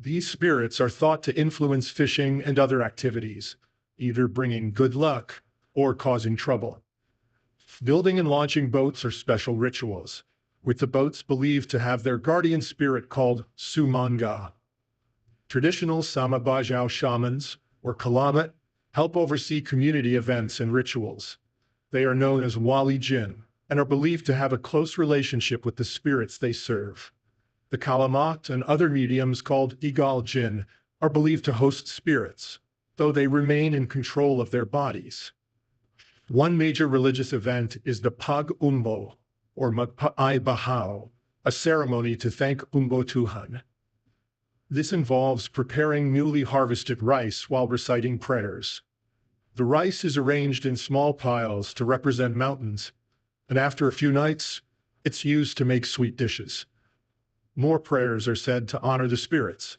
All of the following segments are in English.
These spirits are thought to influence fishing and other activities, either bringing good luck or causing trouble. Building and launching boats are special rituals, with the boats believed to have their guardian spirit called Sumanga. Traditional Samabajau shamans, or Kalamat, help oversee community events and rituals. They are known as Wali Jin and are believed to have a close relationship with the spirits they serve. The Kalamat and other mediums called Igal Jin are believed to host spirits, though they remain in control of their bodies. One major religious event is the Pag Umbo, or Magpaay Bahao, a ceremony to thank Umbo Tuhan. This involves preparing newly harvested rice while reciting prayers. The rice is arranged in small piles to represent mountains, and after a few nights, it's used to make sweet dishes. More prayers are said to honor the spirits.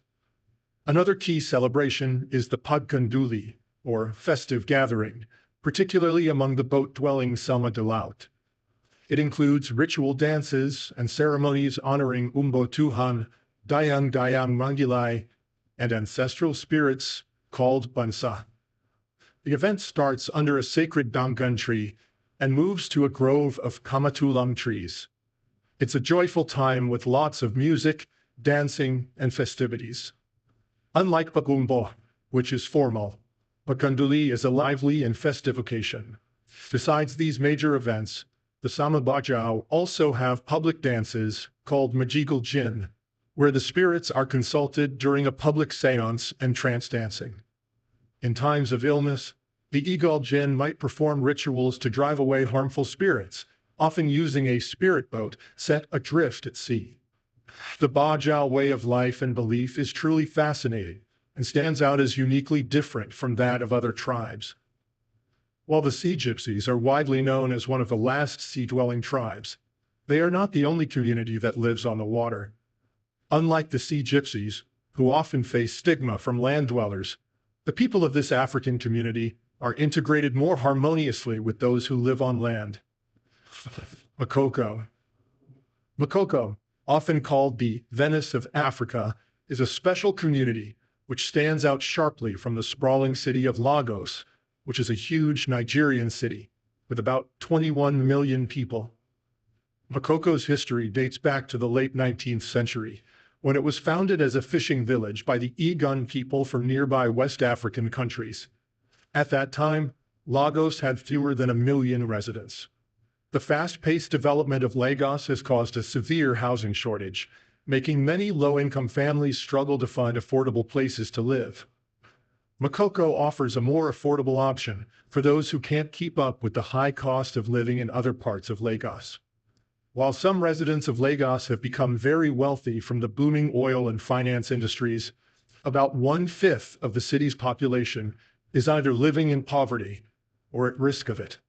Another key celebration is the Pagkanduli, or festive gathering, particularly among the boat-dwelling Selma de Laut. It includes ritual dances and ceremonies honoring Umbo Tuhan, Dayang Dayang Mangilay, and ancestral spirits called Bansa. The event starts under a sacred Damgan tree and moves to a grove of Kamatulang trees. It's a joyful time with lots of music, dancing, and festivities. Unlike Pagumbo, which is formal, Pagkanduli is a lively and festive occasion. Besides these major events, the Samabajau also have public dances called Majigal Jin, where the spirits are consulted during a public seance and trance dancing. In times of illness, the Igal Jin might perform rituals to drive away harmful spirits, often using a spirit boat set adrift at sea. The Bajau way of life and belief is truly fascinating and stands out as uniquely different from that of other tribes. While the Sea Gypsies are widely known as one of the last sea-dwelling tribes, they are not the only community that lives on the water. Unlike the Sea Gypsies, who often face stigma from land dwellers, the people of this African community are integrated more harmoniously with those who live on land. Makoko. Makoko, often called the Venice of Africa, is a special community which stands out sharply from the sprawling city of Lagos, which is a huge Nigerian city with about 21 million people. Makoko's history dates back to the late 19th century, when it was founded as a fishing village by the Igan people from nearby West African countries. At that time, Lagos had fewer than 1 million residents. The fast-paced development of Lagos has caused a severe housing shortage, making many low-income families struggle to find affordable places to live. Makoko offers a more affordable option for those who can't keep up with the high cost of living in other parts of Lagos. While some residents of Lagos have become very wealthy from the booming oil and finance industries, about 1/5 of the city's population is either living in poverty or at risk of it.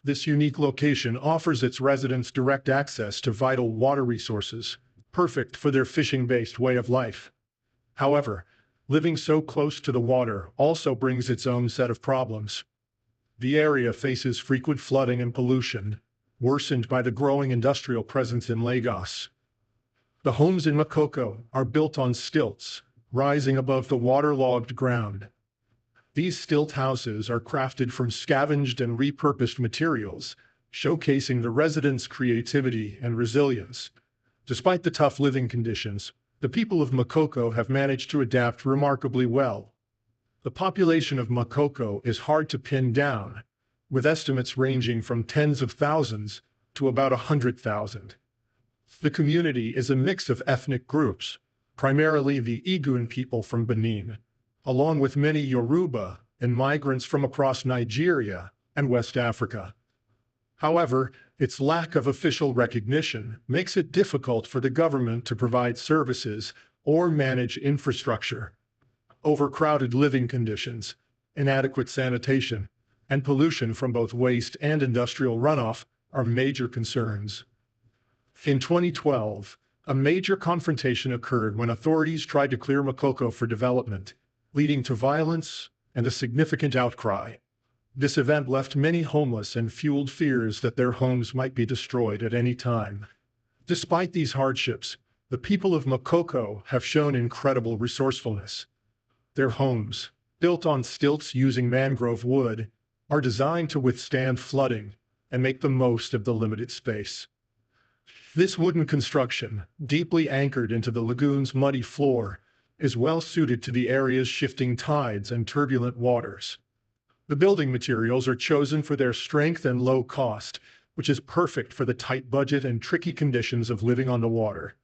This unique location offers its residents direct access to vital water resources, perfect for their fishing-based way of life. However, living so close to the water also brings its own set of problems. The area faces frequent flooding and pollution, worsened by the growing industrial presence in Lagos. The homes in Makoko are built on stilts, rising above the waterlogged ground. These stilt houses are crafted from scavenged and repurposed materials, showcasing the residents' creativity and resilience. Despite the tough living conditions, the people of Makoko have managed to adapt remarkably well. The population of Makoko is hard to pin down, with estimates ranging from tens of thousands to about 100,000. The community is a mix of ethnic groups, primarily the Igun people from Benin, along with many Yoruba and migrants from across Nigeria and West Africa. However, its lack of official recognition makes it difficult for the government to provide services or manage infrastructure. Overcrowded living conditions, inadequate sanitation, and pollution from both waste and industrial runoff are major concerns. In 2012, a major confrontation occurred when authorities tried to clear Makoko for development, leading to violence and a significant outcry. This event left many homeless and fueled fears that their homes might be destroyed at any time. Despite these hardships, The people of Makoko have shown incredible resourcefulness. Their homes, built on stilts using mangrove wood, are designed to withstand flooding and make the most of the limited space. This wooden construction, deeply anchored into the lagoon's muddy floor, is well suited to the area's shifting tides and turbulent waters. The building materials are chosen for their strength and low cost, which is perfect for the tight budget and tricky conditions of living on the water.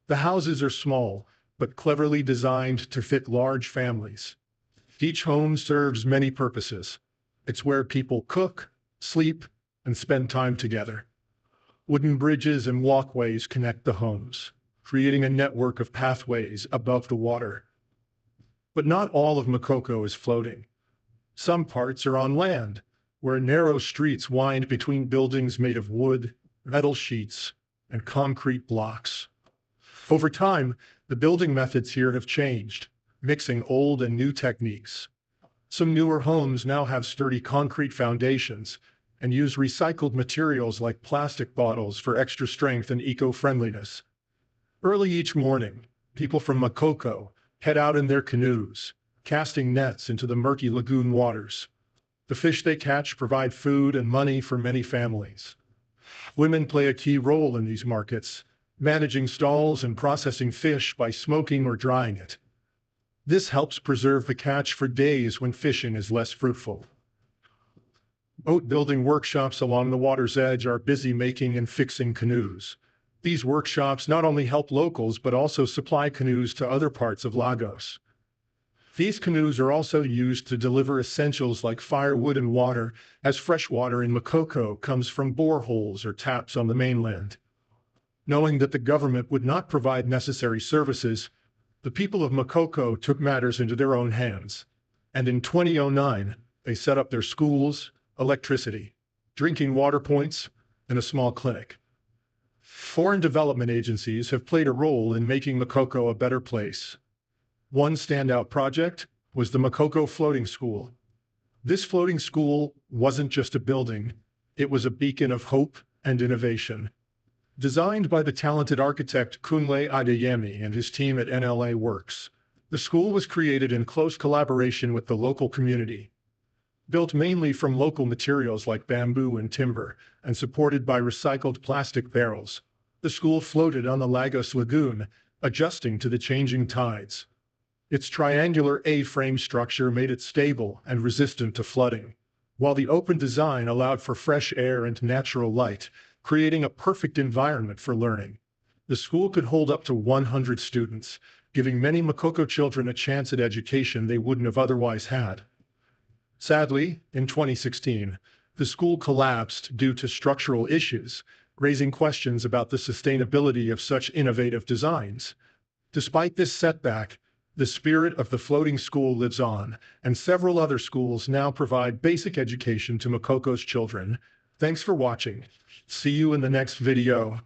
The houses are small, but cleverly designed to fit large families. Each home serves many purposes. It's where people cook, sleep, and spend time together. Wooden bridges and walkways connect the homes, creating a network of pathways above the water. But not all of Makoko is floating. Some parts are on land, where narrow streets wind between buildings made of wood, metal sheets, and concrete blocks. Over time, the building methods here have changed, mixing old and new techniques. Some newer homes now have sturdy concrete foundations and use recycled materials like plastic bottles for extra strength and eco-friendliness. Early each morning, people from Makoko head out in their canoes, casting nets into the murky lagoon waters. The fish they catch provide food and money for many families. Women play a key role in these markets, managing stalls and processing fish by smoking or drying it. This helps preserve the catch for days when fishing is less fruitful. Boat building workshops along the water's edge are busy making and fixing canoes. These workshops not only help locals but also supply canoes to other parts of Lagos. These canoes are also used to deliver essentials like firewood and water, as fresh water in Makoko comes from boreholes or taps on the mainland. Knowing that the government would not provide necessary services, the people of Makoko took matters into their own hands. And in 2009, they set up their schools, electricity, drinking water points, and a small clinic. Foreign development agencies have played a role in making Makoko a better place. One standout project was the Makoko Floating School. This floating school wasn't just a building, it was a beacon of hope and innovation. Designed by the talented architect Kunle Adeyemi and his team at NLA Works, the school was created in close collaboration with the local community. Built mainly from local materials like bamboo and timber, and supported by recycled plastic barrels, the school floated on the Lagos Lagoon, adjusting to the changing tides. Its triangular A-frame structure made it stable and resistant to flooding, while the open design allowed for fresh air and natural light, creating a perfect environment for learning. The school could hold up to 100 students, giving many Makoko children a chance at education they wouldn't have otherwise had. Sadly, in 2016, the school collapsed due to structural issues, raising questions about the sustainability of such innovative designs. Despite this setback, the spirit of the floating school lives on, and several other schools now provide basic education to Makoko's children. Thanks for watching. See you in the next video.